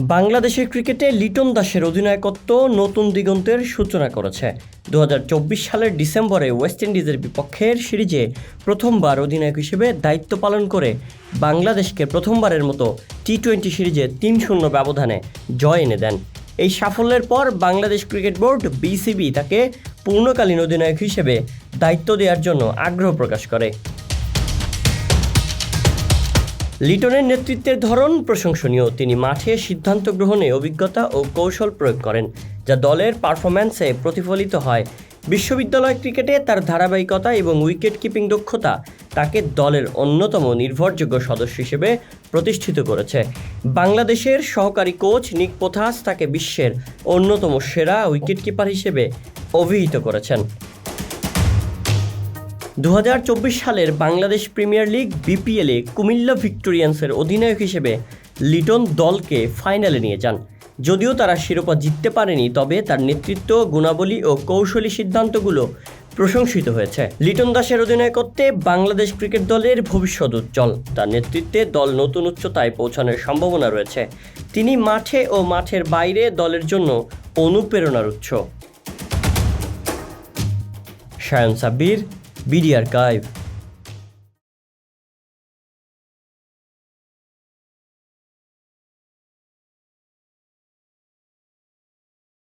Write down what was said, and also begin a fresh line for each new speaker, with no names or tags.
বাংলাদেশের ক্রিকেটে লিটন দাসের অধিনায়কত্ব নতুন দিগন্তের সূচনা করেছে। 2024 সালের ডিসেম্বরে ওয়েস্ট ইন্ডিজের বিপক্ষের সিরিজে প্রথমবার অধিনায়ক হিসেবে দায়িত্ব পালন করে বাংলাদেশকে প্রথমবারের মতো টি-20 সিরিজে 3-0 ব্যবধানে জয় এনে দেন। এই সাফল্যের পর বাংলাদেশ ক্রিকেট বোর্ড বিসিবি তাকে পূর্ণকালীন অধিনায়ক হিসেবে দায়িত্ব দেওয়ার জন্য আগ্রহ প্রকাশ করে। লিটনের নেতৃত্বের ধরন প্রশংসনীয়। তিনি মাঠে সিদ্ধান্ত গ্রহণে অভিজ্ঞতা ও কৌশল প্রয়োগ করেন, যা দলের পারফরম্যান্সে প্রতিফলিত হয়। বিশ্ববিদ্যালয় ক্রিকেটে তার ধারাবাহিকতা এবং উইকেট কিপিং দক্ষতা তাকে দলের অন্যতম নির্ভরযোগ্য সদস্য হিসেবে প্রতিষ্ঠিত করেছে। বাংলাদেশের সহকারী কোচ নিক পোথাস তাকে বিশ্বের অন্যতম সেরা উইকেট কিপার হিসেবে অভিহিত করেছেন। 2024 সালের বাংলাদেশ প্রিমিয়ার লিগ বিপিএলে কুমিল্লা ভিক্টোরিয়ান্সের অধিনায়ক হিসেবে লিটন দলকে ফাইনালে নিয়ে যান। যদিও তারা শিরোপা জিততে পারেনি, তবে তার নেতৃত্ব, গুণাবলী ও কৌশলী সিদ্ধান্তগুলো প্রশংসিত হয়েছে। লিটন দাসের অধিনায়কত্বে বাংলাদেশ ক্রিকেট দলের ভবিষ্যৎ উজ্জ্বল। তার নেতৃত্বে দল নতুন উচ্চতায় পৌঁছানোর সম্ভাবনা রয়েছে। তিনি মাঠে ও মাঠের বাইরে দলের জন্য অনুপ্রেরণার উৎস। Shayan Sabbir, BD archive.